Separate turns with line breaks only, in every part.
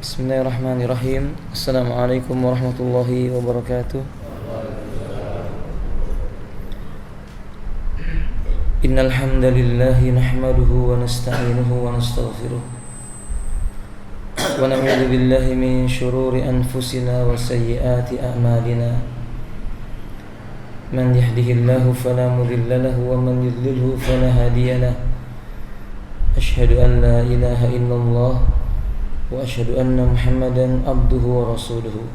Bismillahirrahmanirrahim. Assalamualaikum warahmatullahi wabarakatuh. Innal hamdalillah nahmaduhu wa nasta'inuhu wa nastaghfiruh. Wa na'udzu billahi min shururi anfusina wa sayyiati a'malina. Man yahdihillahu fala mudilla lahu wa man yudlilhu fala hadiya lahu. Asyhadu an la ilaha illallah wa asyhadu anna Muhammadan abduhu wa rasuluhu.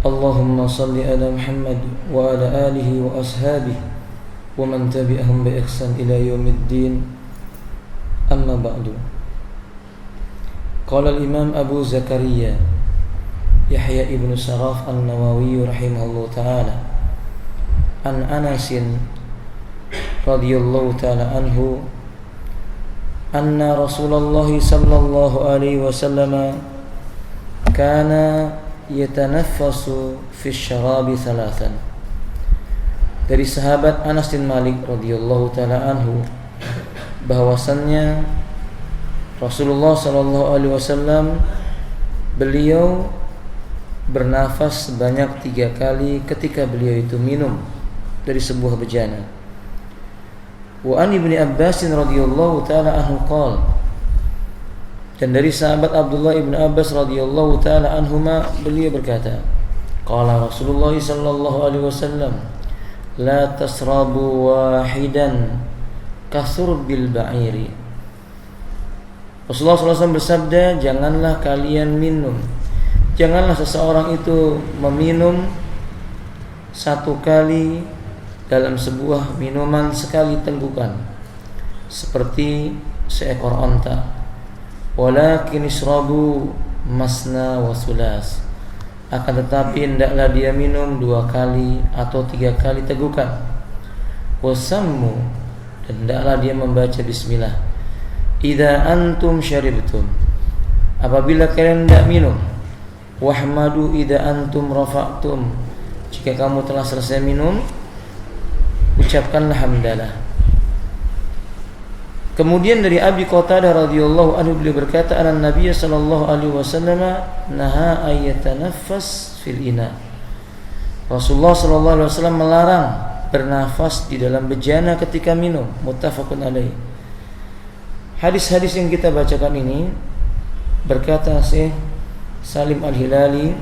Allahumma salli ala Muhammad wa ala alihi wa ashabihi wa man tabi'ahum bi ihsan ila yaumiddin. Amma ba'du. Qala al-Imam Abu Zakaria Yahya ibn Sharaf an-Nawawi rahimahullah ta'ala an Anas radhiyallahu ta'ala anhu anna Rasulullah sallallahu alaihi wasallam kana yatanaffasu fi syarabi thalathan. Dari sahabat Anas bin Malik radhiyallahu taala anhu bahwasannya Rasulullah sallallahu alaihi wasallam beliau bernafas sebanyak 3 kali ketika beliau itu minum dari sebuah bejana. Wa an Ibnu Abbas radhiyallahu taala anhu qala, dan dari sahabat Abdullah ibn Abbas radhiyallahu taala anhuma beliau berkata, qala Rasulullah sallallahu alaihi wasallam la tasrabu wahidan kasurbil ba'iri. Rasulullah SAW bersabda, janganlah kalian minum, janganlah seseorang itu meminum 1 kali dalam sebuah minuman sekali tenggukan seperti seekor onta. Walakin israbu masna wa sulas, akan tetapi hendaklah dia minum 2 kali atau 3 kali tegukan. Wasammu, dan hendaklah dia membaca bismillah. Idza antum syaribtum, apabila kalian hendak minum. Wahmadu idza antum rafa'tum, jika kamu telah selesai minum, ucapkanlah hamdalah. Kemudian dari Abi Qatadah radhiyallahu anhu beliau berkata, anna Nabiy sallallahu alaihi wasallam naha ayatanaffas fil ina. Rasulullah sallallahu alaihi wasallam melarang bernafas di dalam bejana ketika minum. Muttafaqun alaih. Hadis-hadis yang kita bacakan ini berkata Syekh Salim Al-Hilali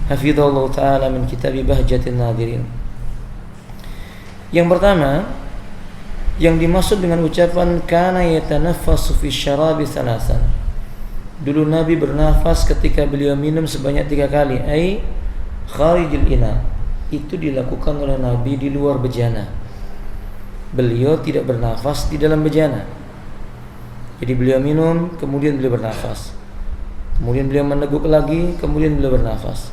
hafizallahu taala min kitab Bahjatin Nadirin. Yang pertama, yang dimaksud dengan ucapan kana yatanaffasu fi syarabi thalathan, dulu Nabi bernafas ketika beliau minum sebanyak 3 kali, ai kharijil ina, itu dilakukan oleh Nabi di luar bejana. Beliau tidak bernafas di dalam bejana. Jadi beliau minum, kemudian beliau bernafas, kemudian beliau meneguk lagi, kemudian beliau bernafas,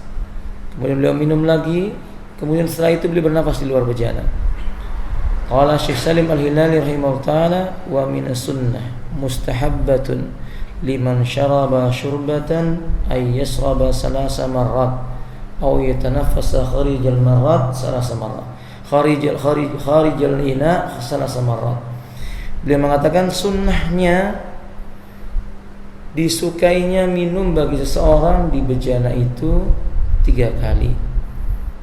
kemudian beliau minum lagi, kemudian setelah itu beliau bernafas di luar bejana. Qala Syekh Salim Al-Hilali rahimahullah ta'ala, wa min as-sunnah mustahabbatun liman syaraba syurbatan ay yasraba salasa marrat aw yatanaffasa kharijal marrat salasa marrat kharijal ina salasa marrat. Beliau mengatakan sunnahnya disukainya minum bagi seseorang di bejana itu 3 kali,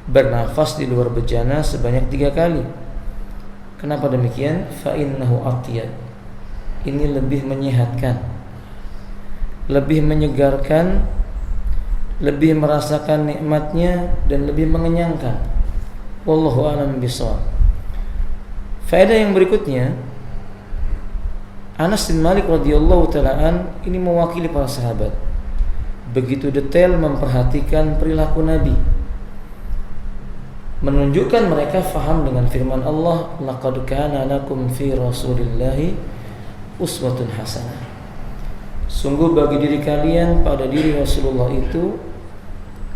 bernafas di luar bejana sebanyak 3 kali. Kenapa demikian? Fa innahu atiyad, ini lebih menyehatkan, lebih menyegarkan, lebih merasakan nikmatnya, dan lebih mengenyangkan. Wallahu a'lam bishawab. Faedah yang berikutnya, Anas bin Malik radhiyallahu ta'ala ini mewakili para sahabat, begitu detail memperhatikan perilaku Nabi, menunjukkan mereka faham dengan firman Allah, laqad kana lakum fi rasulillahi uswatun hasanah. Sungguh bagi diri kalian pada diri Rasulullah itu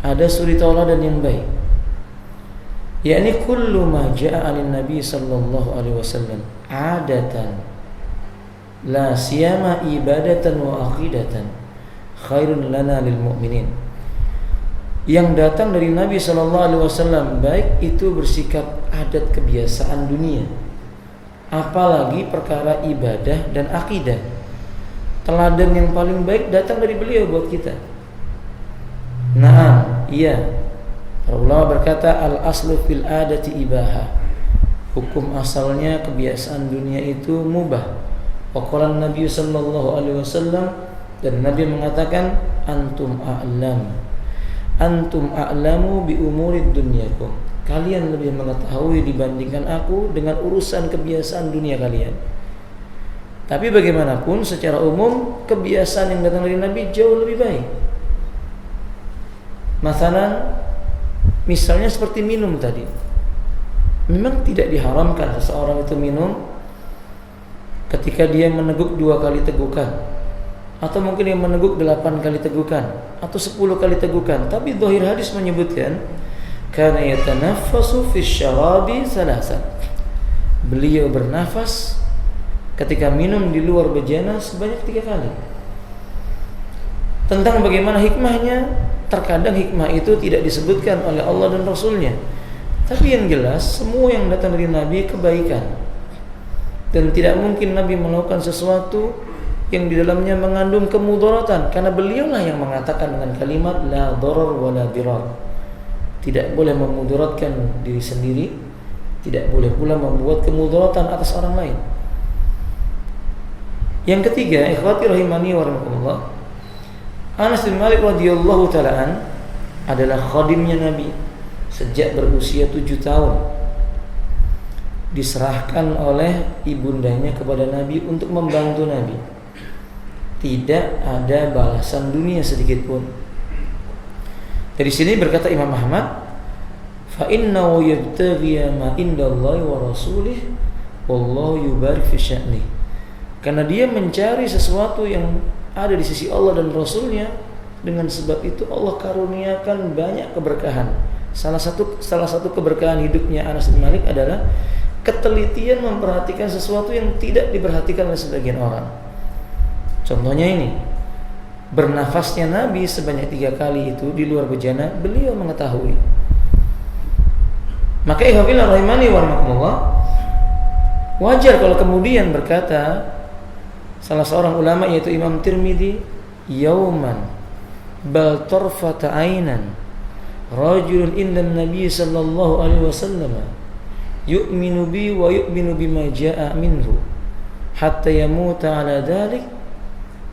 ada suri tauladan yang baik. Yakni kullu ma jaa 'anil nabi sallallahu alaihi wasallam adatan la siyama ibadatan wa aqidatan khairun lana lil mu'minin. Yang datang dari Nabi sallallahu alaihi wasallam baik itu bersikap adat kebiasaan dunia, apalagi perkara ibadah dan akidah, teladan yang paling baik datang dari beliau buat kita. Nah, iya. Para ulama berkata al-aslu fil adati ibaha. Hukum asalnya kebiasaan dunia itu mubah. Waqala Nabi sallallahu alaihi wasallam, dan Nabi mengatakan antum a'lamu bi umurid dunyakum. Kalian lebih mengetahui dibandingkan aku dengan urusan kebiasaan dunia kalian. Tapi bagaimanapun secara umum kebiasaan yang datang dari Nabi jauh lebih baik. Misalnya seperti minum tadi. Memang tidak diharamkan seseorang itu minum ketika dia meneguk 2 kali tegukan, atau mungkin dia meneguk 8 kali tegukan, atau 10 kali tegukan. Tapi zahir hadis menyebutkan kana yatanaffasu fi syarabi salasan. Beliau bernafas ketika minum di luar bejana sebanyak 3 kali. Tentang bagaimana hikmahnya, terkadang hikmah itu tidak disebutkan oleh Allah dan Rasulnya. Tapi yang jelas semua yang datang dari Nabi kebaikan. Dan tidak mungkin Nabi melakukan sesuatu yang di dalamnya mengandung kemudaratan, karena beliaulah yang mengatakan dengan kalimat la darar wa la dirar. Tidak boleh memudaratkan diri sendiri, tidak boleh pula membuat kemudaratan atas orang lain. Yang ketiga, ikhwati rahimani wa rahimakumullah, Anas bin Malik radhiyallahu ta'ala adalah khadimnya Nabi sejak berusia 7 tahun. Diserahkan oleh ibundanya kepada Nabi untuk membantu Nabi. Tidak ada balasan dunia sedikit pun. Dari sini berkata Imam Ahmad, fa innahu yabtaghi ma indallahi wa rasulih wallahu yubarik fi sya'ni. Karena dia mencari sesuatu yang ada di sisi Allah dan Rasulnya, dengan sebab itu Allah karuniakan banyak keberkahan. Salah satu keberkahan hidupnya Anas bin Malik adalah ketelitian memperhatikan sesuatu yang tidak diperhatikan oleh sebagian orang. Contohnya ini, bernafasnya Nabi sebanyak 3 kali itu di luar bejana, beliau mengetahui. Maka ihwafillah rahimani wa rahimakumullah, wajar kalau kemudian berkata salah seorang ulama yaitu Imam Tirmidzi, yauman bal tarfata ainan rajulun indan nabi sallallahu alaihi wasallam yu'minu bi wa yu'minu bima jaa'a minhu hatta yamuta ala dhalik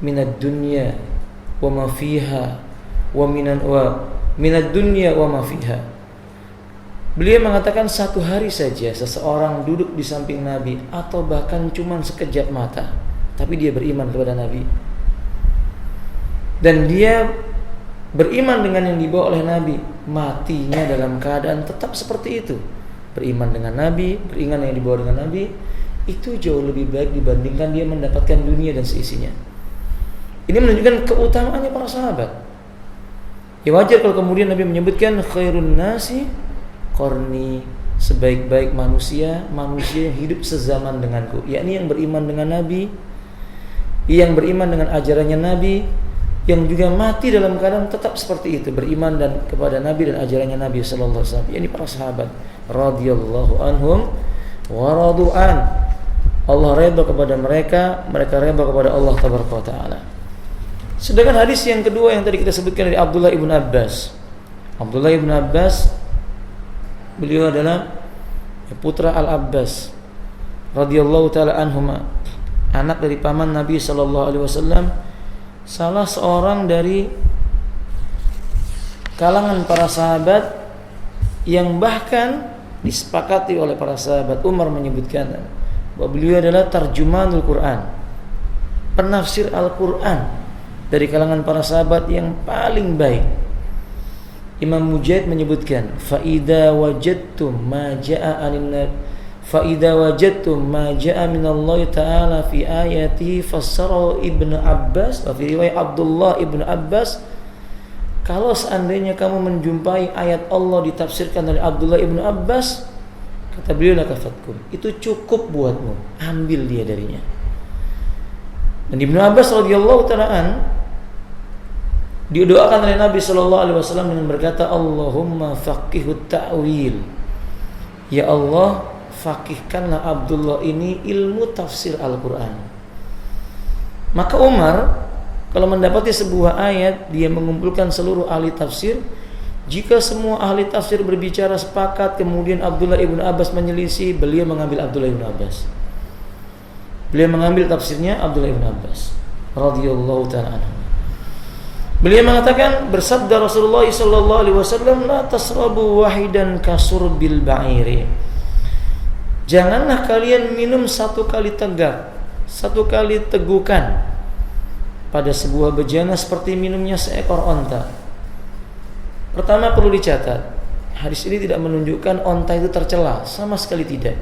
minad dunya wa ma fiha wa minad dunya wa ma fiha. Beliau mengatakan satu hari saja seseorang duduk di samping Nabi, atau bahkan cuma sekejap mata, tapi dia beriman kepada Nabi, dan dia beriman dengan yang dibawa oleh Nabi, matinya dalam keadaan tetap seperti itu. Beriman dengan Nabi, beriman yang dibawa dengan Nabi, itu jauh lebih baik dibandingkan dia mendapatkan dunia dan seisinya. Ini menunjukkan keutamaannya para sahabat. Ya wajar kalau kemudian Nabi menyebutkan khairun nasi qarni, sebaik-baik manusia yang hidup sezaman denganku, yakni yang beriman dengan Nabi, yang beriman dengan ajarannya Nabi, yang juga mati dalam keadaan tetap seperti itu, beriman dan kepada Nabi dan ajarannya Nabi sallallahu alaihi wasallam. Ini para sahabat radhiyallahu anhum wa radu'an. Allah redha kepada mereka, mereka redha kepada Allah tabaraka wa taala. Sedangkan hadis yang kedua yang tadi kita sebutkan dari Abdullah ibn Abbas. Abdullah ibn Abbas, beliau adalah putra Al-Abbas radhiyallahu taala anhuma, anak dari paman Nabi sallallahu alaihi wasallam, salah seorang dari kalangan para sahabat yang bahkan disepakati oleh para sahabat. Umar menyebutkan bahwa beliau adalah tarjumanul Quran, penafsir Al-Quran dari kalangan para sahabat yang paling baik. Imam Mujahid menyebutkan, فَإِذَا وَجَدْتُمْ مَا جَاءَ مِنَ اللَّهِ تَعَالَى فِي آيَاتِهِ فَسَّرَهُ Ibn Abbas, wa fi riwayat Abdullah ibn Abbas. Kalau seandainya kamu menjumpai ayat Allah ditafsirkan oleh Abdullah ibn Abbas, kata beliau, lakafatkum, itu cukup buatmu, ambil dia darinya. Dan Ibnu Abbas radhiyallahu ta'ala didoakan oleh Nabi sallallahu alaihi wasallam dengan berkata, Allahumma faqihut ta'wil, ya Allah, faqihkanlah Abdullah ini ilmu tafsir Al-Quran. Maka Umar kalau mendapati sebuah ayat, dia mengumpulkan seluruh ahli tafsir. Jika semua ahli tafsir berbicara sepakat, kemudian Abdullah ibn Abbas menyelisih, beliau mengambil Abdullah ibn Abbas. Beliau mengambil tafsirnya Abdullah ibn Abbas radhiyallahu ta'ala anhu. Beliau mengatakan, bersabda Rasulullah sallallahu alaihi wasallam, la tasrabu wahidan kasurbil ba'iri. Janganlah kalian minum satu kali tegak, satu kali tegukan pada sebuah bejana seperti minumnya seekor onta. Pertama perlu dicatat, hadis ini tidak menunjukkan onta itu tercela, sama sekali tidak.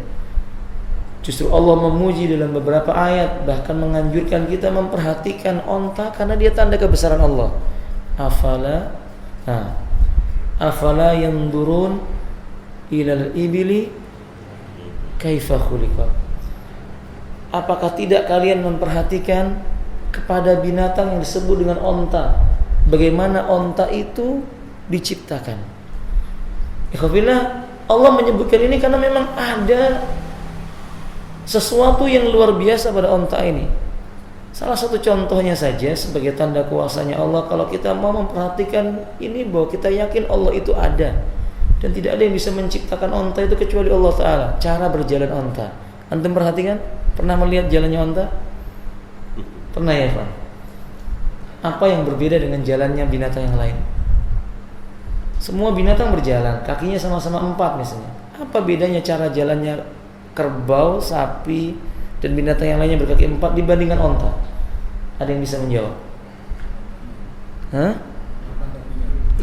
Justru Allah memuji dalam beberapa ayat, bahkan menganjurkan kita memperhatikan onta karena dia tanda kebesaran Allah. Afala yanzurun ilal ibili kaifa khuliqat. Apakah tidak kalian memperhatikan kepada binatang yang disebut dengan onta, bagaimana onta itu diciptakan? Ikhwafillah, Allah menyebutkan ini karena memang ada sesuatu yang luar biasa pada onta ini. Salah satu contohnya saja sebagai tanda kuasanya Allah, kalau kita mau memperhatikan ini, bahwa kita yakin Allah itu ada dan tidak ada yang bisa menciptakan onta itu kecuali Allah Ta'ala. Cara berjalan onta, antum perhatikan, pernah melihat jalannya onta? Pernah ya Pak? Apa yang berbeda dengan jalannya binatang yang lain? Semua binatang berjalan, kakinya sama-sama 4 misalnya. Apa bedanya cara jalannya kerbau, sapi, dan binatang yang lainnya berkaki 4 dibandingkan onta? Ada yang bisa menjawab?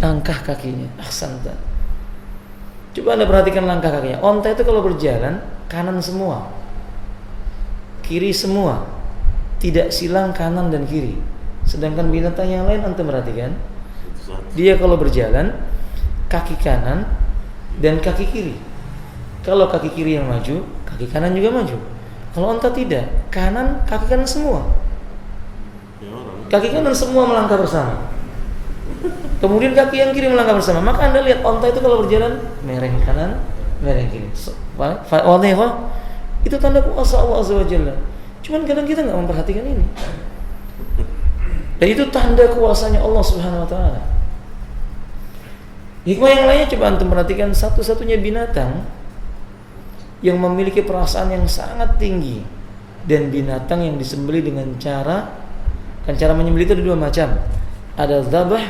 Langkah kakinya. Ahsanta. Coba Anda perhatikan langkah kakinya. Onta itu kalau berjalan kanan semua, kiri semua, tidak silang kanan dan kiri. Sedangkan binatang yang lain antum perhatikan, dia kalau berjalan kaki kanan dan kaki kiri. Kalau kaki kiri yang maju, kaki kanan juga maju. Kalau onta tidak, kaki kanan semua. Kaki kanan semua melangkah bersama. Kemudian kaki yang kiri melangkah bersama. Maka Anda lihat onta itu kalau berjalan mereng kanan, mereng kiri. Itu tanda kuasa Allah Azza wa Jalla. Cuman kadang kita enggak memperhatikan ini. Dan itu tanda kuasanya Allah Subhanahu wa taala. Hikmah yang lainnya coba antum perhatikan, satu-satunya binatang yang memiliki perasaan yang sangat tinggi dan binatang yang disembelih dengan cara menyembelih itu ada 2 macam. Ada dzabah,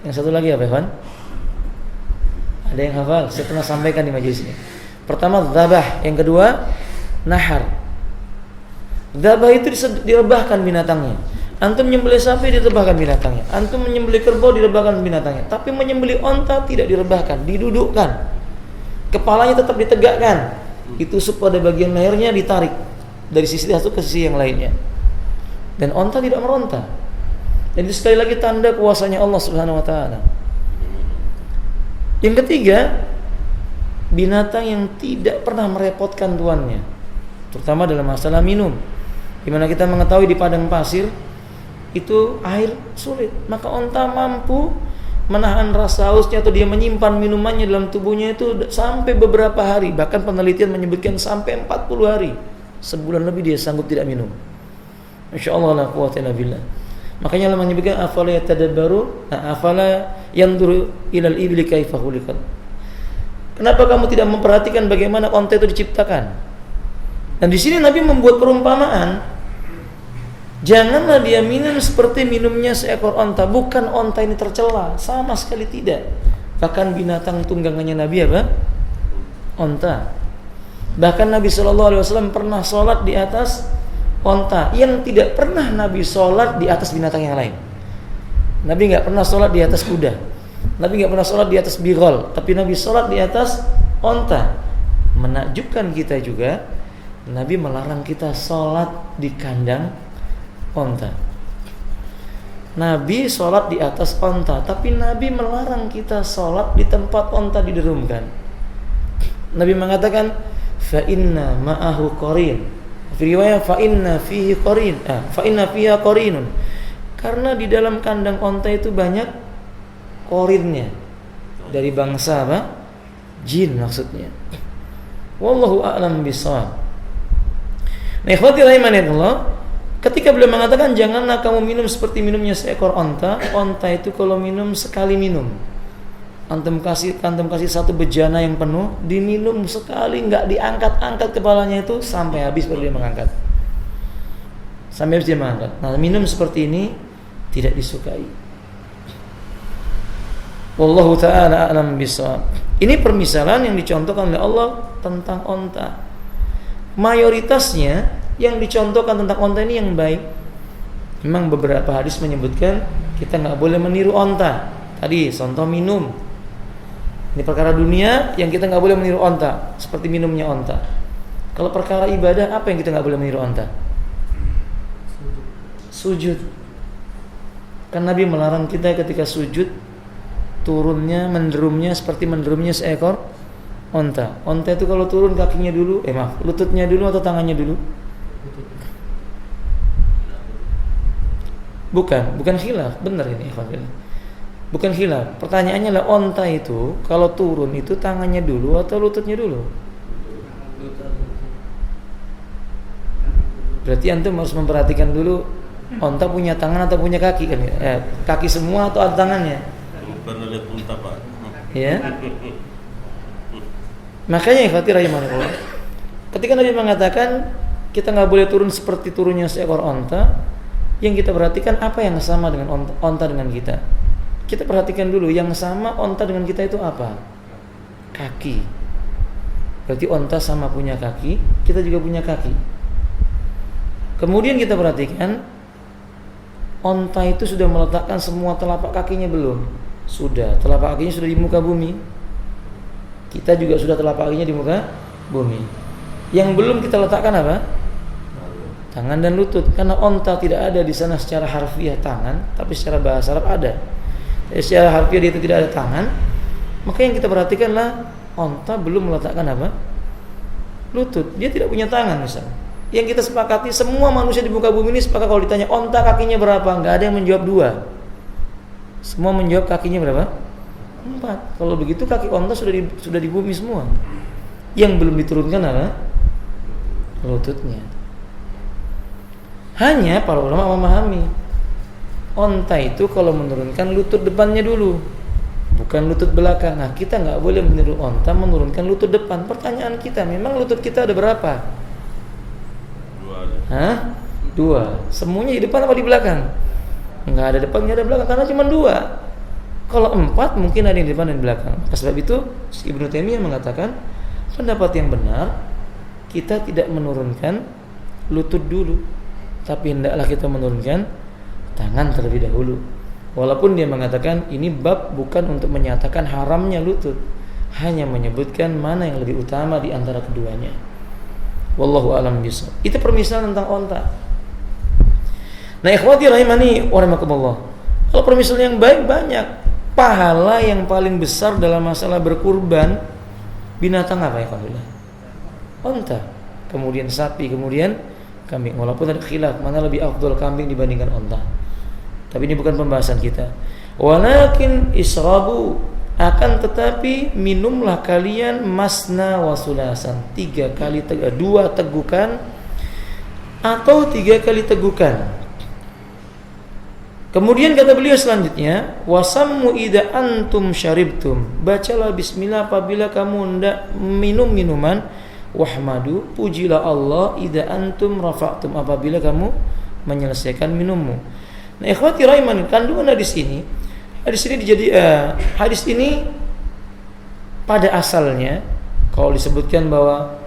yang satu lagi apa, Evan? Ada yang hafal? Saya pernah sampaikan di majelis ini. Pertama dzabah, yang kedua nahar. Dzabah itu direbahkan binatangnya. Antum menyembelih sapi direbahkan binatangnya. Antum menyembelih kerbau direbahkan binatangnya. Tapi menyembelih onta tidak direbahkan, didudukkan. Kepalanya tetap ditegakkan. Ditusuk pada bagian lehernya, ditarik dari sisi satu ke sisi yang lainnya. Dan onta tidak meronta. Jadi sekali lagi tanda kuasanya Allah Subhanahu wa taala. Yang ketiga, binatang yang tidak pernah merepotkan tuannya, terutama dalam masalah minum. Di mana kita mengetahui di padang pasir itu air sulit, maka onta mampu menahan rasa hausnya atau dia menyimpan minumannya dalam tubuhnya itu sampai beberapa hari. Bahkan penelitian menyebutkan sampai 40 hari, sebulan lebih dia sanggup tidak minum. Masya Allah, la quwwata illa billah. Makanya Allah menyebutkan afala yatadabbaru, afala yanzuru ilal ibli kaifa khuliqat. Kenapa kamu tidak memperhatikan bagaimana onta itu diciptakan? Dan di sini Nabi membuat perumpamaan, janganlah dia minum seperti minumnya seekor onta. Bukan onta ini tercela, sama sekali tidak. Bahkan binatang tunggangannya Nabi apa? Onta. Bahkan Nabi SAW pernah sholat di atas onta, yang tidak pernah Nabi sholat di atas binatang yang lain. Nabi nggak pernah sholat di atas kuda, Nabi nggak pernah sholat di atas bigol, tapi Nabi sholat di atas onta. Menakjubkan kita juga, Nabi melarang kita sholat di kandang onta. Nabi sholat di atas onta, tapi Nabi melarang kita sholat di tempat onta diderumkan. Nabi mengatakan, fa inna ma'ahu qarin. Fi riwayat fa inna fihi qarin, fa inna fiha qarinun. Karena di dalam kandang onta itu banyak qarinnya. Dari bangsa apa? Jin maksudnya. Wallahu a'lam bishawab. Nah, ikhwati rahimanillah, Ketika beliau mengatakan janganlah kamu minum seperti minumnya seekor onta. Onta itu kalau minum sekali minum. Antum kasih satu bejana yang penuh, diminum sekali, nggak diangkat-angkat kepalanya itu sampai habis baru dia mengangkat. Sampai habis dia mengangkat. Nah, minum seperti ini tidak disukai. Wallahu ta'ala a'lam bishawab. Ini permisalan yang dicontohkan oleh Allah tentang onta. Mayoritasnya yang dicontohkan tentang onta ini yang baik. Memang beberapa hadis menyebutkan kita nggak boleh meniru onta. Tadi contoh minum. Ini perkara dunia yang kita nggak boleh meniru onta, seperti minumnya onta. Kalau perkara ibadah, apa yang kita nggak boleh meniru onta? Sujud. Kan Nabi melarang kita ketika sujud turunnya, menderumnya seperti menderumnya seekor onta. Onta itu kalau turun kakinya dulu, lututnya dulu atau tangannya dulu? Bukan khilaf, benar ini ikhwan. Bukan khilaf. Pertanyaannya adalah onta itu kalau turun itu tangannya dulu atau lututnya dulu? Berarti antum harus memperhatikan dulu onta punya tangan atau punya kaki kan? Kaki semua atau ada tangannya?
Pernah lihat onta, Pak.
Ya. Makanya ikhwati rahimanallah. Ketika Nabi mengatakan kita nggak boleh turun seperti turunnya seekor onta, yang kita perhatikan apa yang sama dengan onta dengan kita. Kita perhatikan dulu yang sama onta dengan kita itu apa? Kaki. Berarti onta sama punya kaki, kita juga punya kaki. Kemudian kita perhatikan onta itu sudah meletakkan semua telapak kakinya belum? Sudah, telapak kakinya sudah di muka bumi. Kita juga sudah telapak kakinya di muka bumi. Yang belum kita letakkan apa? Tangan dan lutut. Karena onta tidak ada di sana secara harfiah tangan, tapi secara bahasa Arab ada. Secara harfiah dia itu tidak ada tangan. Maka yang kita perhatikanlah onta belum meletakkan apa? Lutut. Dia tidak punya tangan misalnya. Yang kita sepakati semua manusia di muka bumi ini sepakat kalau ditanya onta kakinya berapa, nggak ada yang menjawab 2. Semua menjawab kakinya berapa? 4. Kalau begitu kaki onta sudah di bumi semua. Yang belum diturunkan apa? Lututnya. Hanya para ulama memahami onta itu kalau menurunkan lutut depannya dulu, bukan lutut belakang. Nah, kita nggak boleh meniru onta menurunkan lutut depan. Pertanyaan kita, memang lutut kita ada berapa? 2. Semuanya di depan apa di belakang? Nggak ada depan, nggak ada belakang, karena cuma 2. Kalau 4 mungkin ada yang di depan dan di belakang. Sebab itu Ibnu Taimiyah mengatakan pendapat yang benar kita tidak menurunkan lutut dulu, tapi hendaklah kita menurunkan tangan terlebih dahulu. Walaupun dia mengatakan ini bab bukan untuk menyatakan haramnya lutut, hanya menyebutkan mana yang lebih utama di antara keduanya. Wallahu a'lam bishawab. Itu permisalan tentang onta. Nah, ikhwati rahimani wa rahimakumullah. Kalau permisalan yang baik banyak. Pahala yang paling besar dalam masalah berkurban binatang apa ya Alhamdulillah? Onta, kemudian sapi, kemudian kambing. Walaupun ada khilaf mana lebih afdal kambing dibandingkan onta. Tapi ini bukan pembahasan kita. Walakin israbu, akan tetapi minumlah kalian masna wa sulasan, 2 tegukan atau 3 kali tegukan. Kemudian kata beliau selanjutnya, wasammu idza antum syaribtum, bacalah bismillah apabila kamu hendak minum minuman, wahmadu, pujilah Allah idza antum rafa'tum, apabila kamu menyelesaikan minummu. Nah, ikhwati rahiman, kandungan hadis ini hadis ini pada asalnya kalau disebutkan bahwa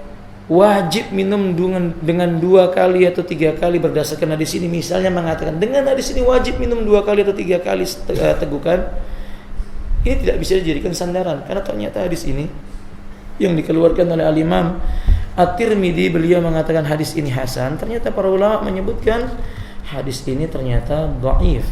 wajib minum dengan 2 kali atau 3 kali berdasarkan hadis ini, misalnya mengatakan dengan hadis ini wajib minum 2 kali atau 3 kali tegukan, ini tidak bisa dijadikan sandaran, karena ternyata hadis ini yang dikeluarkan oleh Al-Imam At-Tirmidzi, beliau mengatakan hadis ini hasan. Ternyata para ulama menyebutkan hadis ini ternyata dhaif,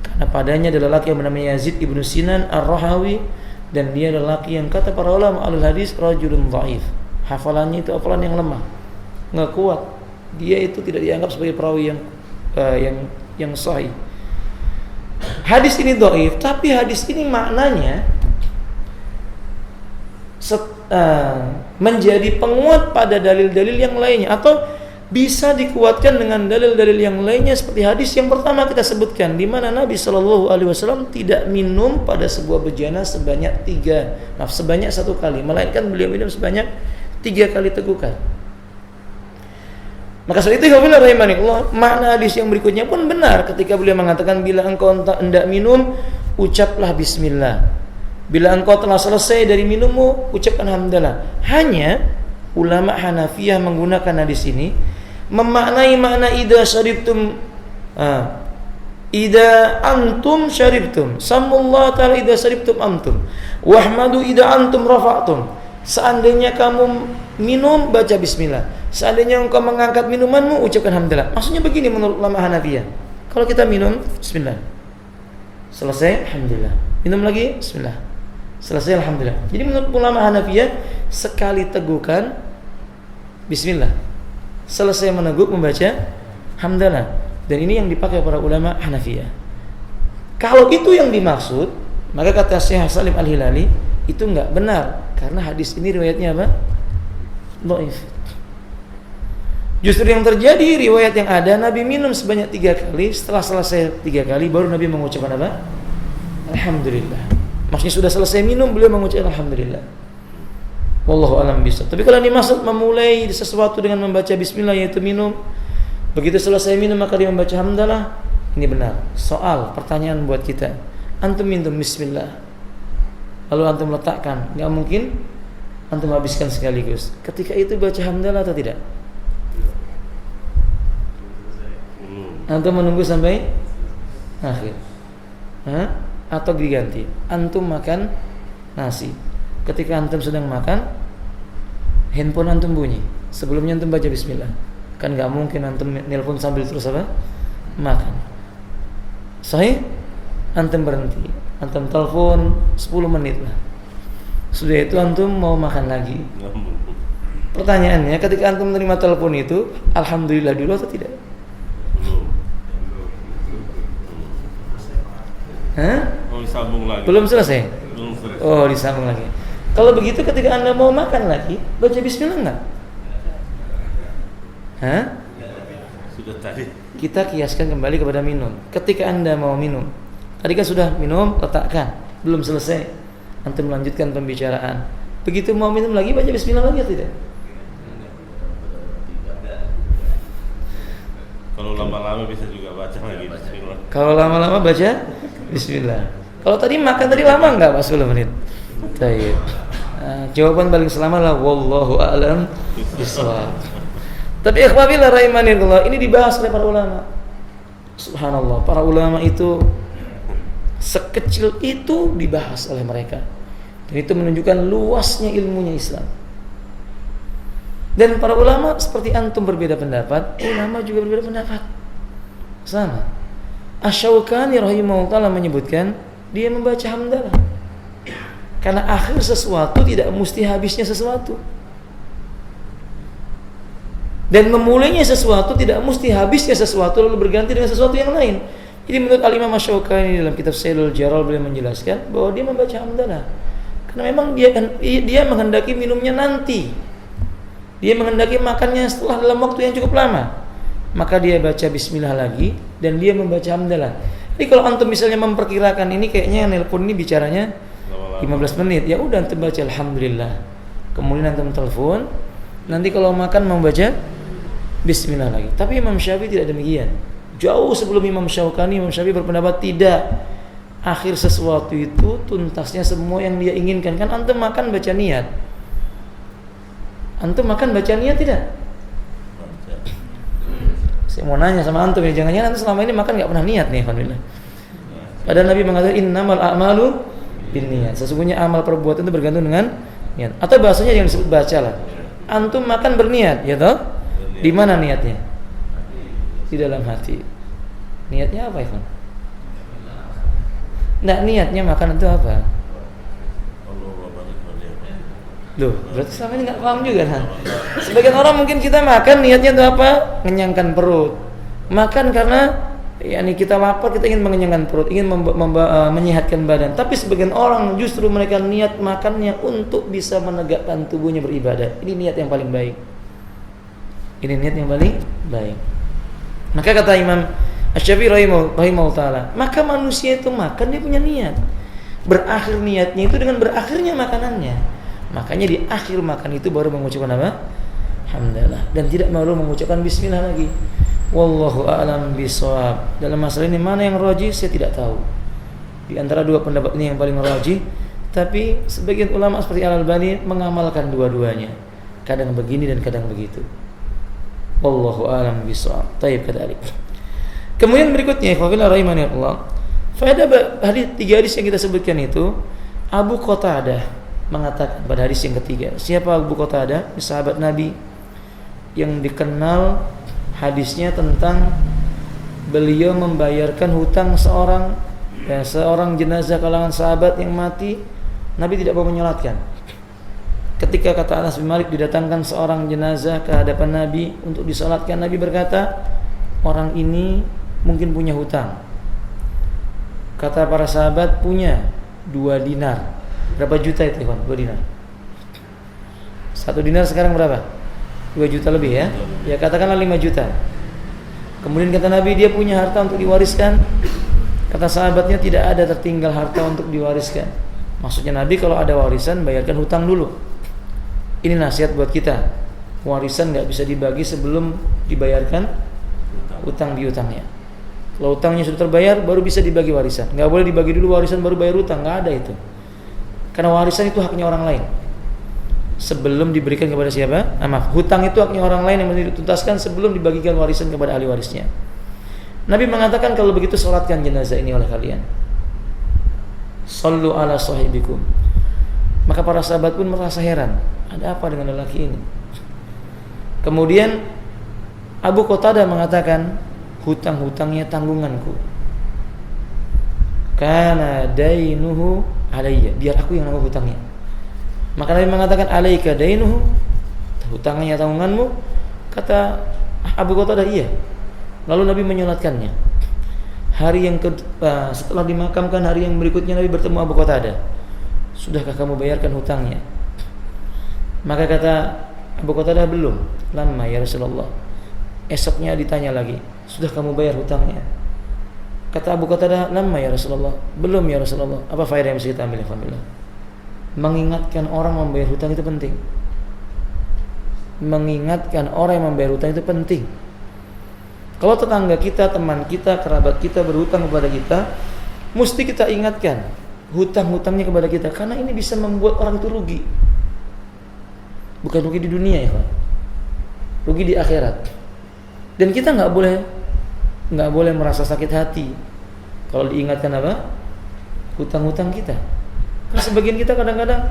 karena padanya adalah laki yang bernama Yazid ibnu Sinan Ar-Rahawi, dan dia adalah laki yang kata para ulama ahli hadis rajulun dhaif. Hafalannya itu hafalan yang lemah, nggak kuat. Dia itu tidak dianggap sebagai perawi yang sahih. Hadis ini dhaif, tapi hadis ini maknanya menjadi penguat pada dalil-dalil yang lainnya, atau bisa dikuatkan dengan dalil-dalil yang lainnya seperti hadis yang pertama kita sebutkan, di mana Nabi Shallallahu Alaihi Wasallam tidak minum pada sebuah bejana sebanyak satu kali, melainkan beliau minum sebanyak 3 kali tegukan. Maka soal itu Allah rahimanillah, makna hadis yang berikutnya pun benar ketika beliau mengatakan bila engkau hendak minum ucaplah bismillah. Bila engkau telah selesai dari minummu ucapkan hamdalah. Hanya ulama Hanafiyah menggunakan hadis ini memaknai makna idza antum syaribtum samullah ta'ala idza syaribtum antum wahmadu idza antum rafa'tum. Seandainya kamu minum baca bismillah, seandainya engkau mengangkat minumanmu ucapkan hamdalah. Maksudnya begini menurut ulama Hanafiyah, kalau kita minum bismillah, selesai alhamdulillah, minum lagi bismillah, selesai alhamdulillah. Jadi menurut ulama Hanafiyah sekali tegukan bismillah, selesai meneguk membaca hamdalah. Dan ini yang dipakai para ulama Hanafiyah. Kalau itu yang dimaksud, maka kata Syekh Salim Al-Hilali itu enggak benar, karena hadis ini riwayatnya apa? Dhaif. Justru yang terjadi riwayat yang ada Nabi minum sebanyak 3 kali, setelah selesai 3 kali baru Nabi mengucapkan apa? Alhamdulillah. Maksudnya sudah selesai minum beliau mengucapkan alhamdulillah. Wallahu a'lam bishawab. Tapi kalau dimaksud memulai sesuatu dengan membaca bismillah yaitu minum, begitu selesai minum maka dia membaca hamdalah, ini benar. Soal pertanyaan buat kita, antum minum bismillah lalu antum letakkan, enggak mungkin antum habiskan sekaligus. Ketika itu baca hamdalah atau tidak? Antum menunggu sampai akhir, atau diganti. Antum makan nasi, ketika antum sedang makan, handphone antum bunyi, sebelumnya antum baca bismillah. Kan nggak mungkin antum nelpon sambil terus apa? Makan. Sahih? Antum berhenti, antum telepon 10 menit lah. Sudah itu antum mau makan lagi. Pertanyaannya, ketika antum menerima telepon itu, alhamdulillah dulu atau tidak?
Disambung lagi.
Belum selesai? Belum selesai. Oh, disambung lagi. Kalau begitu ketika anda mau makan lagi, baca bismillah enggak?
Sudah tadi.
Kita kiaskan kembali kepada minum. Ketika anda mau minum, tadi kan sudah minum, letakkan, belum selesai, antum melanjutkan pembicaraan. Begitu mau minum lagi, baca bismillah lagi atau tidak?
Kalau lama-lama bisa juga baca lagi bismillah.
Kalau lama-lama baca bismillah. Kalau tadi makan tadi lama enggak Pak 10 menit? Baik. Jawaban paling selama lah wallahu a'lam bishawab. Tapi ikhwabillah rahimanillah, ini dibahas oleh para ulama. Subhanallah, para ulama itu sekecil itu dibahas oleh mereka. Dan itu menunjukkan luasnya ilmunya Islam. Dan para ulama seperti antum berbeda pendapat, ulama juga berbeda pendapat. Sama. Asy-Syaukani rahimahullah ta'ala menyebutkan dia membaca hamdalah. Karena akhir sesuatu tidak mesti habisnya sesuatu. Dan memulainya sesuatu tidak mesti habisnya sesuatu lalu berganti dengan sesuatu yang lain. Jadi menurut Al-Imam Asy-Syaukani dalam kitab Sailul Jaral beliau menjelaskan bahwa dia membaca hamdalah karena memang dia menghendaki minumnya nanti. Dia menghendaki makannya setelah dalam waktu yang cukup lama. Maka dia baca bismillah lagi dan dia membaca hamdalah. Jadi kalau antum misalnya memperkirakan ini kayaknya nelpon ini bicaranya 15 menit, ya udah antum baca alhamdulillah. Kemudian antum telepon, nanti kalau makan membaca bismillah lagi. Tapi Imam Syafi'i tidak demikian. Jauh sebelum Imam Syaukani, Imam Syafi'i berpendapat tidak. Akhir sesuatu itu tuntasnya semua yang dia inginkan. Kan antum makan baca niat. Antum makan baca niat tidak? Saya mau nanya sama antum ya, jangan-jangan antum selama ini makan enggak pernah niat nih, alhamdulillah. Padahal Nabi mengatakan innamal a'malu binniyat. Sesungguhnya amal perbuatan itu bergantung dengan niat. Atau bahasanya yang disebut baca lah. Antum makan berniat, ya toh? Di mana niatnya? Di dalam hati. Niatnya apa, Ikhwan? Nah, niatnya makan itu apa? Loh, berarti selama ini nggak paham juga kan? Sebagian orang mungkin kita makan niatnya itu apa? Mengenyangkan perut. Makan karena kita lapar, kita ingin mengenyangkan perut, ingin menyehatkan badan. Tapi sebagian orang justru mereka niat makannya untuk bisa menegakkan tubuhnya beribadah. Ini niat yang paling baik. Ini niat yang paling baik. Maka kata Imam Asy-Syafi'i rahimahullah taala, maka manusia itu makan dia punya niat. Berakhir niatnya itu dengan berakhirnya makanannya. Makanya di akhir makan itu baru mengucapkan apa? Alhamdulillah, dan tidak baru mengucapkan bismillah lagi. Wallahu a'lam bishawab. Dalam masalah ini mana yang rajih saya tidak tahu. Di antara dua pendapat ini yang paling rajih, tapi sebagian ulama seperti Al-Albani mengamalkan dua-duanya. Kadang begini dan kadang begitu. Wallahu a'lam bishawab. Taib kadzalik. Kemudian berikutnya, ikhwafillah rahimanillah. Faedah hadis 3 hadis yang kita sebutkan itu, Abu Qatadah mengatakan pada hadis yang ketiga. Siapa Abu Qatadah? Sahabat Nabi yang dikenal hadisnya tentang beliau membayarkan hutang seorang jenazah kalangan sahabat yang mati, Nabi tidak mau menyolatkan. Ketika kata Anas bin Malik didatangkan seorang jenazah ke hadapan Nabi untuk disolatkan, Nabi berkata, orang ini mungkin punya hutang. Kata para sahabat, punya 2 dinar. Berapa juta itu, Ikhwan? 2 dinar. 1 dinar sekarang berapa? 2 juta lebih ya? Ya katakanlah 5 juta. Kemudian kata Nabi, dia punya harta untuk diwariskan. Kata sahabatnya, tidak ada tertinggal harta untuk diwariskan. Maksudnya Nabi kalau ada warisan, bayarkan hutang dulu. Ini nasihat buat kita. Warisan gak bisa dibagi sebelum dibayarkan hutang piutangnya. Kalau hutangnya sudah terbayar, baru bisa dibagi warisan. Gak boleh dibagi dulu warisan baru bayar hutang, gak ada itu. Karena warisan itu haknya orang lain. Sebelum diberikan kepada siapa? Hutang itu haknya orang lain yang dituntaskan sebelum dibagikan warisan kepada ahli warisnya. Nabi mengatakan, kalau begitu sholatkan jenazah ini oleh kalian. Sallu ala sahibikum. Maka para sahabat pun merasa heran, ada apa dengan lelaki ini? Kemudian Abu Qatadah mengatakan, hutang-hutangnya tanggunganku. Kana dainuhu alayya, biar aku yang nanggung hutangnya. Maka Nabi mengatakan, alaika dainuhu, hutangnya tanggunganmu. Kata Abu Qatadah, iya. Lalu Nabi menyolatkannya. Setelah dimakamkan, hari yang berikutnya Nabi bertemu Abu Qatadah. Sudahkah kamu bayarkan hutangnya? Maka kata Abu Qatadah, belum. Lama ya Rasulullah. Esoknya ditanya lagi, sudah kamu bayar hutangnya? Kata Abu Qatadah, lama ya Rasulullah. Belum ya Rasulullah. Apa faedah yang bisa kita ambil? Alhamdulillah. Mengingatkan orang membayar hutang itu penting. Mengingatkan orang yang membayar hutang itu penting. Kalau tetangga kita, teman kita, kerabat kita berhutang kepada kita, mesti kita ingatkan hutang-hutangnya kepada kita, karena ini bisa membuat orang itu rugi. Bukan rugi di dunia ya, Pak. Rugi di akhirat. Dan kita nggak boleh merasa sakit hati kalau diingatkan apa? Hutang-hutang kita. Karena sebagian kita kadang-kadang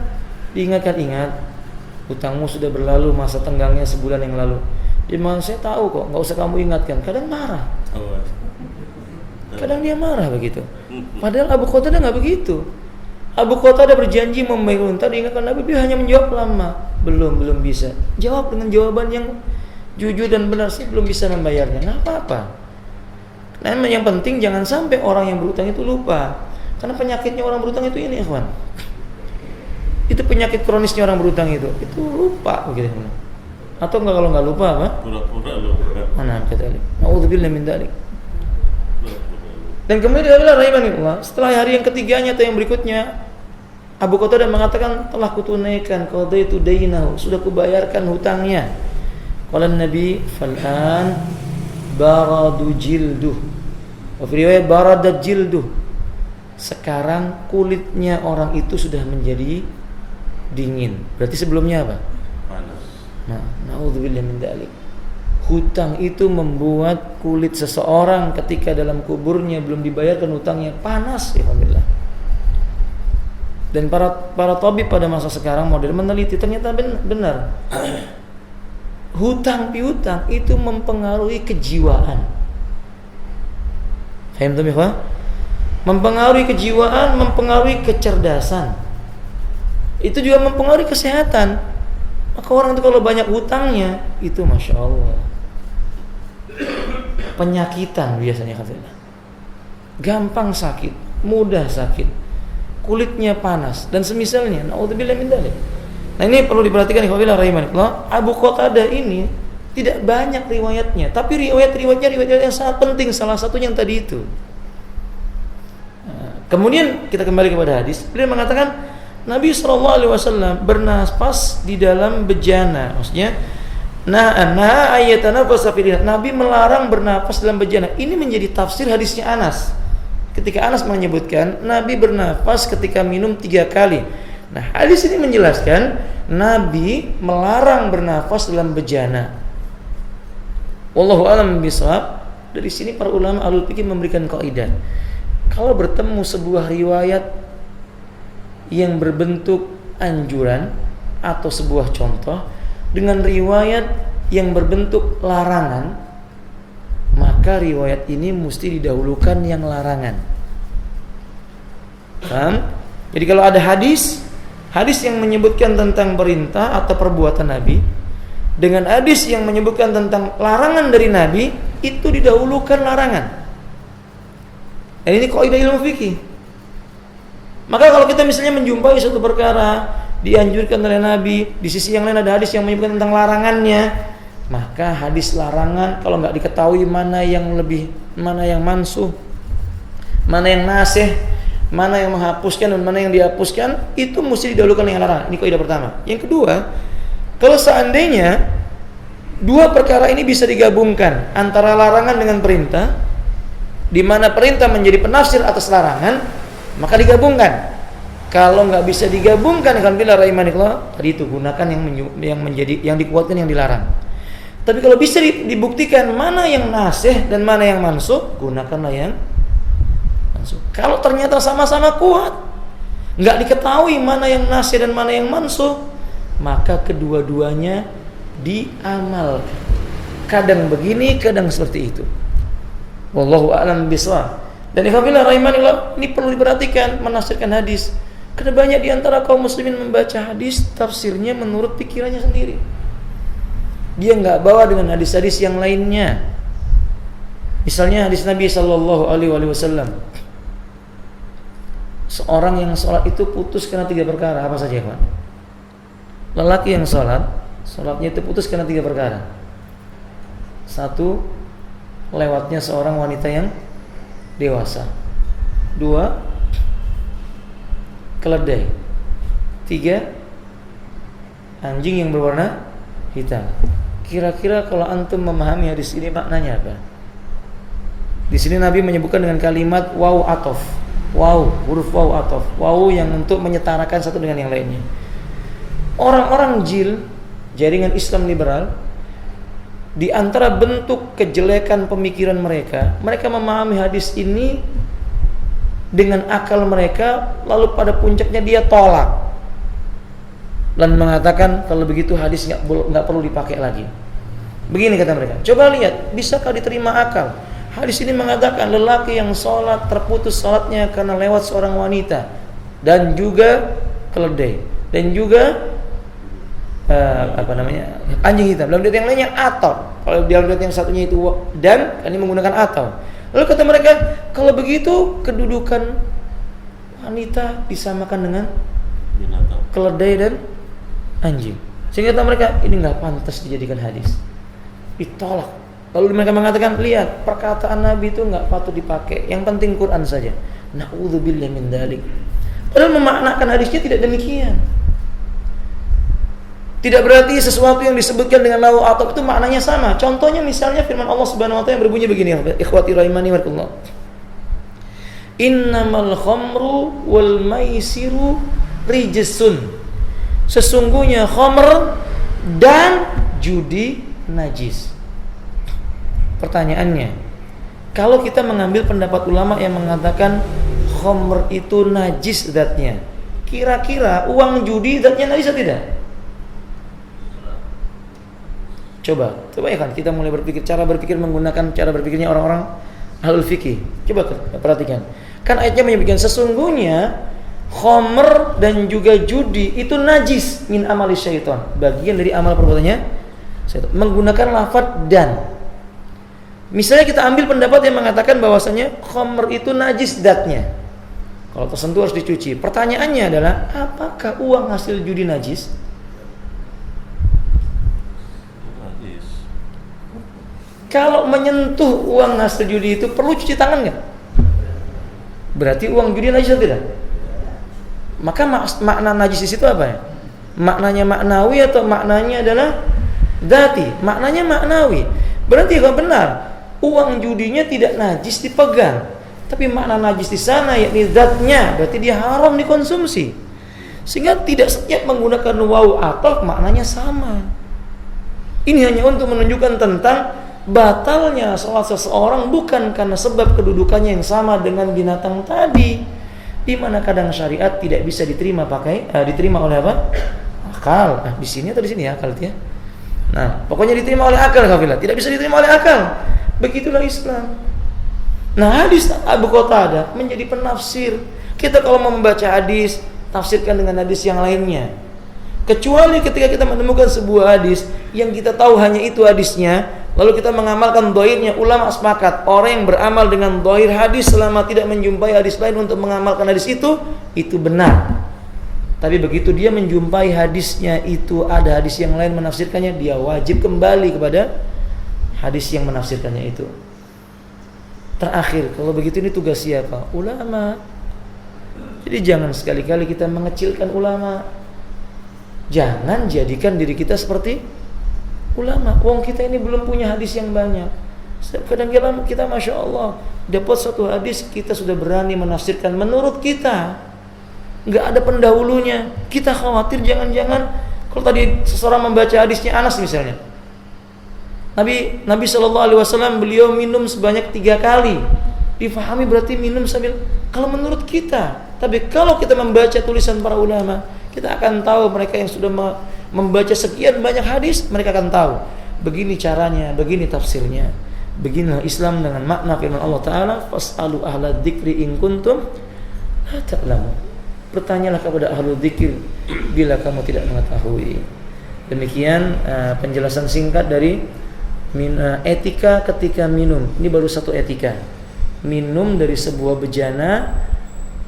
diingatkan, ingat hutangmu sudah berlalu, masa tenggangnya sebulan yang lalu. Dia bilang, saya tahu kok, nggak usah kamu ingatkan. Kadang marah. Kadang dia marah begitu. Padahal Abu Qatadah nggak begitu. Abu Qatadah berjanji membayar hutang, diingatkan Nabi, dia hanya menjawab lama, belum bisa. Jawab dengan jawaban yang jujur dan benar, sih belum bisa membayarnya. Nggak apa-apa. Nah, yang penting jangan sampai orang yang berhutang itu lupa. Karena penyakitnya orang berhutang itu ini, ikhwan. Itu penyakit kronisnya orang berhutang itu lupa begitu. Atau enggak, kalau enggak lupa apa?
Pura-pura lupa.
Mana kata Ali? Nauzubillah min dzalik. Dan kemudian adalah rahimahullah, setelah hari yang ketiganya atau yang berikutnya, Abu Qatadah mengatakan, telah kutunaikan qadaitu dainahu, sudah kubayarkan hutangnya. Qala Nabi, fal'an baradu jilduh. Wa fi riwayat baradat jilduh. Sekarang kulitnya orang itu sudah menjadi dingin. Berarti sebelumnya apa?
Panas.
Nah, naudzubillah min dzalik. Hutang itu membuat kulit seseorang ketika dalam kuburnya belum dibayarkan hutangnya panas, alhamdulillah. Dan para tabib pada masa sekarang modern meneliti, ternyata benar. Hutang piutang itu mempengaruhi kejiwaan. Paham tuh, Pak? Mempengaruhi kejiwaan, mempengaruhi kecerdasan. Itu juga mempengaruhi kesehatan. Maka orang itu kalau banyak hutangnya, itu Masya Allah, penyakitan biasanya katanya. Gampang sakit, mudah sakit, kulitnya panas, dan semisalnya. Na'udzubillah min dzalik. Nah, ini perlu diperhatikan, ikhwah rahimanillah. Abu Qatadah ini Tidak banyak riwayatnya, tapi riwayat-riwayatnya riwayat yang sangat penting. Salah satunya yang tadi itu. Kemudian kita kembali kepada hadis. Beliau mengatakan Nabi SAW bernafas di dalam bejana. Maksudnya Nabi melarang bernafas dalam bejana. Ini menjadi tafsir hadisnya Anas. Ketika Anas menyebutkan Nabi bernafas ketika minum 3 kali. Nah, hadis ini menjelaskan Nabi melarang bernafas dalam bejana. Wallahu a'lam bishawab. Dari sini para ulama ahlul fikih memberikan kaidah. Kalau bertemu sebuah riwayat yang berbentuk anjuran atau sebuah contoh dengan riwayat yang berbentuk larangan, maka riwayat ini mesti didahulukan yang larangan. Paham? Jadi kalau ada hadis yang menyebutkan tentang perintah atau perbuatan Nabi dengan hadis yang menyebutkan tentang larangan dari Nabi, itu didahulukan larangan. Dan ini kaidah ilmu fikih. Maka kalau kita misalnya menjumpai suatu perkara dianjurkan oleh Nabi, di sisi yang lain ada hadis yang menyebutkan tentang larangannya, maka hadis larangan kalau nggak diketahui mana yang lebih, mana yang mansuh, mana yang nasih, mana yang menghapuskan dan mana yang dihapuskan, itu mesti didahulukan yang larangan. Ini kaidah pertama. Yang kedua, kalau seandainya dua perkara ini bisa digabungkan antara larangan dengan perintah, di mana perintah menjadi penafsir atas larangan, maka digabungkan. Kalau nggak bisa digabungkan, alhamdulillah rahimanillah, tadi itu gunakan yang menjadi yang dikuatkan yang dilarang. Tapi kalau bisa dibuktikan mana yang nasih dan mana yang mansuh, gunakanlah yang mansuh. Kalau ternyata sama-sama kuat, nggak diketahui mana yang nasih dan mana yang mansuh, maka kedua-duanya diamalkan. Kadang begini, kadang seperti itu. Wallahu a'lam bishawab. Dan alhamdulillah rahimanillah, ini perlu diperhatikan menafsirkan hadis. Karena banyak di antara kaum muslimin membaca hadis tafsirnya menurut pikirannya sendiri. Dia nggak bawa dengan hadis-hadis yang lainnya. Misalnya hadis Nabi sallallahu alaihi wasallam. Seorang yang sholat itu putus karena 3 perkara. Apa saja, Pak? Lelaki yang sholatnya itu putus karena 3 perkara. 1, lewatnya seorang wanita yang dewasa. 2, keledai. 3, anjing yang berwarna hitam. Kira-kira kalau antum memahami hadis ini maknanya apa? Di sini Nabi menyebutkan dengan kalimat waw atof. Waw, huruf waw atof. Waw yang untuk menyetarakan satu dengan yang lainnya. Orang-orang jil, jaringan Islam liberal, di antara bentuk kejelekan pemikiran mereka memahami hadis ini dengan akal mereka, lalu pada puncaknya dia tolak dan mengatakan kalau begitu hadis nggak perlu dipakai lagi. Begini kata mereka, coba lihat, bisakah diterima akal? Hadis ini mengatakan lelaki yang sholat terputus sholatnya karena lewat seorang wanita dan juga keledai dan juga anjing hitam. Dalam riwayat yang lainnya atau, kalau dalam riwayat yang satunya itu dan, ini menggunakan atau. Lalu kata mereka, kalau begitu kedudukan wanita disamakan dengan keledai dan anjing. Sehingga kata mereka, ini nggak pantas dijadikan hadis. Ditolak. Lalu mereka mengatakan, lihat, perkataan Nabi itu nggak patut dipakai. Yang penting Quran saja. Na'udzubillah min dzalik. Padahal memaknakan hadisnya tidak demikian. Tidak berarti sesuatu yang disebutkan dengan lau atau itu maknanya sama. Contohnya misalnya firman Allah Subhanahu wa taala yang berbunyi begini, ikhwati rahimani warahmatullah. Innamal khamru wal maisiru rijsun. Sesungguhnya khamr dan judi najis. Pertanyaannya, kalau kita mengambil pendapat ulama yang mengatakan khamr itu najis zatnya, kira-kira uang judi zatnya najis atau tidak? Coba ya kan, kita mulai berpikir, cara berpikir menggunakan cara berpikirnya orang-orang ahlul fikih. Coba perhatikan. Kan ayatnya menyebutkan sesungguhnya khamr dan juga judi itu najis min amali syaitan, bagian dari amal perbuatannya syaitan. Menggunakan lafaz dan. Misalnya kita ambil pendapat yang mengatakan bahwasanya khamr itu najis zatnya. Kalau tersentuh harus dicuci. Pertanyaannya adalah, apakah uang hasil judi najis? Kalau menyentuh uang hasil judi itu perlu cuci tangan nggak? Berarti uang judi najis atau tidak? Maka makna najis di situ apa ya? Maknanya maknawi atau maknanya adalah dzati? Maknanya maknawi. Berarti kalau benar uang judinya tidak najis dipegang, tapi makna najis di sana yakni zatnya, berarti dia haram dikonsumsi. Sehingga tidak setiap menggunakan waw ataf maknanya sama. Ini hanya untuk menunjukkan tentang batalnya salat seseorang bukan karena sebab kedudukannya yang sama dengan binatang tadi, di mana kadang syariat tidak bisa diterima diterima oleh apa? Akal. Nah, di sini atau di sini ya akal itu ya. Nah, pokoknya diterima oleh akal kafilah, tidak bisa diterima oleh akal. Begitulah Islam. Nah, hadis Abu Qatadah menjadi penafsir. Kita kalau membaca hadis, tafsirkan dengan hadis yang lainnya. Kecuali ketika kita menemukan sebuah hadis yang kita tahu hanya itu hadisnya, lalu kita mengamalkan dohirnya, ulama sepakat orang yang beramal dengan dohir hadis selama tidak menjumpai hadis lain untuk mengamalkan hadis itu benar. Tapi begitu dia menjumpai hadisnya itu ada hadis yang lain menafsirkannya, dia wajib kembali kepada hadis yang menafsirkannya itu. Terakhir, kalau begitu ini tugas siapa? Ulama. Jadi jangan sekali-kali kita mengecilkan ulama. Jangan jadikan diri kita seperti ulama. Wong kita ini belum punya hadis yang banyak. Kadang kita Masya Allah dapat satu hadis, kita sudah berani menafsirkan menurut kita, nggak ada pendahulunya. Kita khawatir jangan-jangan kalau tadi seseorang membaca hadisnya Anas misalnya, Nabi SAW beliau minum sebanyak 3 kali, difahami berarti minum sambil, kalau menurut kita. Tapi kalau kita membaca tulisan para ulama, kita akan tahu mereka yang sudah membaca sekian banyak hadis, mereka akan tahu begini caranya, begini tafsirnya. Beginilah Islam dengan makna firman Allah Ta'ala, fas'alu ahla dzikri in kuntum la ta'lamun. Bertanyalah kepada ahlu dzikir bila kamu tidak mengetahui. Demikian penjelasan singkat dari etika ketika minum. Ini baru satu etika. Minum dari sebuah bejana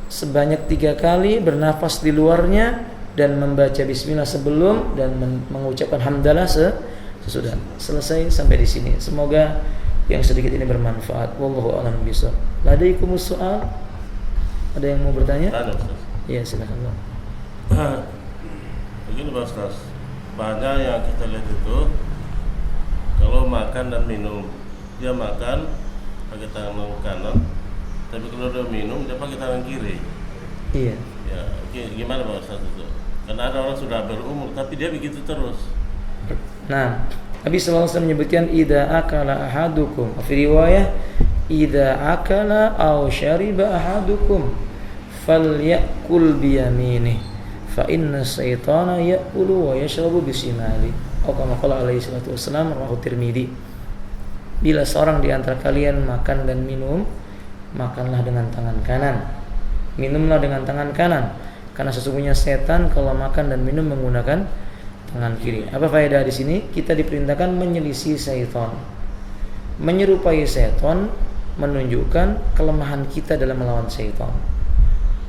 sebanyak 3 kali, bernafas di luarnya, dan membaca bismillah sebelum dan mengucapkan hamdalah sesudah. Selesai sampai di sini. Semoga yang sedikit ini bermanfaat. Wallahu a'lam bishawab. Ladaikumus soal? Ada yang mau bertanya? Iya, silakan.
Begini Pak Ustaz, banyak yang kita lihat itu kalau makan dan minum, dia makan pakai tangan kanan, tapi kalau dia minum dia pakai tangan kiri.
Iya.
Ya, gimana Pak Ustaz itu? Karena ada orang sudah berumur tapi dia begitu terus.
Nah, Nabi SAW menyebutkan idza akala ahadukum, fi riwayah idza akala aw syariba ahadukum falyakul bi yaminih fa inna syaitana ya'kulu wa yashrabu bi shimali. Atau kama qala alaihi salatu wassalam, rawahu Tirmidzi. Bila seorang di antara kalian makan dan minum, makanlah dengan tangan kanan, minumlah dengan tangan kanan, karena sesungguhnya setan kalau makan dan minum menggunakan tangan kiri. Apa faedah di sini? Kita diperintahkan menyelisih syaitan, menyerupai syaitan, menunjukkan kelemahan kita dalam melawan syaitan.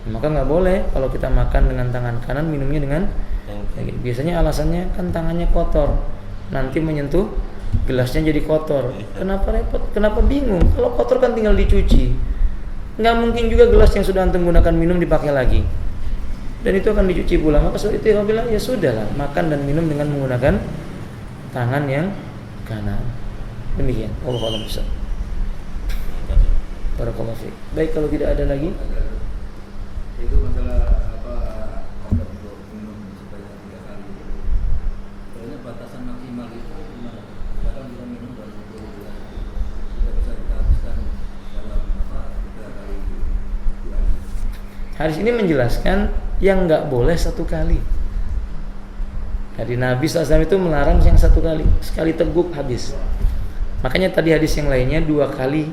Maka nggak boleh kalau kita makan dengan tangan kanan, minumnya dengan biasanya alasannya kan tangannya kotor, nanti menyentuh gelasnya jadi kotor. Kenapa repot? Kenapa bingung? Kalau kotor kan tinggal dicuci. Nggak mungkin juga gelas yang sudah antum gunakan minum dipakai lagi, dan itu akan dicuci pula. Maka soal itu bilang ya sudahlah, makan dan minum dengan menggunakan tangan yang kanan. Demikian. Wallahu a'lam bishawab. Barakallahu fiik. Baik, kalau tidak ada lagi,
itu masalah untuk minum sebanyak 3 kali. Soalnya batasan maksimal itu gimana? Misalkan kita minum dalam 10 bulan, tidak bisa kita habiskan dalam 3 kali bulan.
hadis ini menjelaskan yang nggak boleh 1 kali. Jadi Nabi SAW itu melarang yang 1 kali, sekali teguk habis. Makanya tadi hadis yang lainnya 2 kali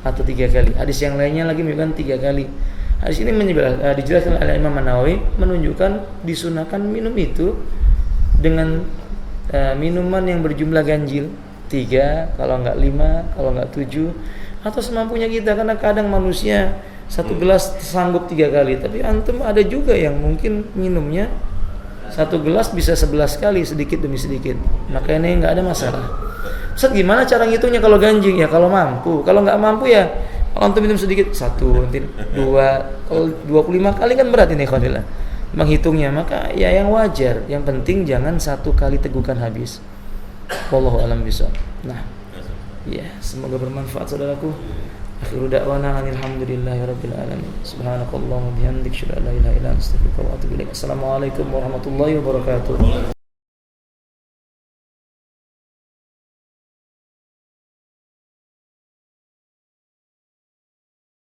atau 3 kali. Hadis yang lainnya lagi menunjukkan 3 kali. Hadis ini dijelaskan oleh Imam An-Nawawi, menunjukkan disunahkan minum itu dengan minuman yang berjumlah ganjil, 3, kalau enggak 5, kalau enggak 7, atau semampunya kita. Karena kadang manusia 1 gelas sanggup 3 kali, tapi antum ada juga yang mungkin minumnya 1 gelas bisa 11 kali, sedikit demi sedikit. Maka ini enggak ada masalah. Ustaz gimana cara ngitungnya kalau ganjing? Ya kalau mampu. Kalau nggak mampu ya kalau antum minum sedikit 1, nanti 2, kalau 25 kali kan berat ini khonillah menghitungnya. Maka ya yang wajar, yang penting jangan 1 kali tegukan habis. Wallahu a'lam bishawab. Nah, ya semoga bermanfaat saudaraku. Akhiru da'wana alhamdulillahirabbil alamin. Subhanakallahumma bihamdika asyhadu an la ilaha illa anta astaghfiruka wa atubu ilaik. Assalamualaikum warahmatullahi wabarakatuh.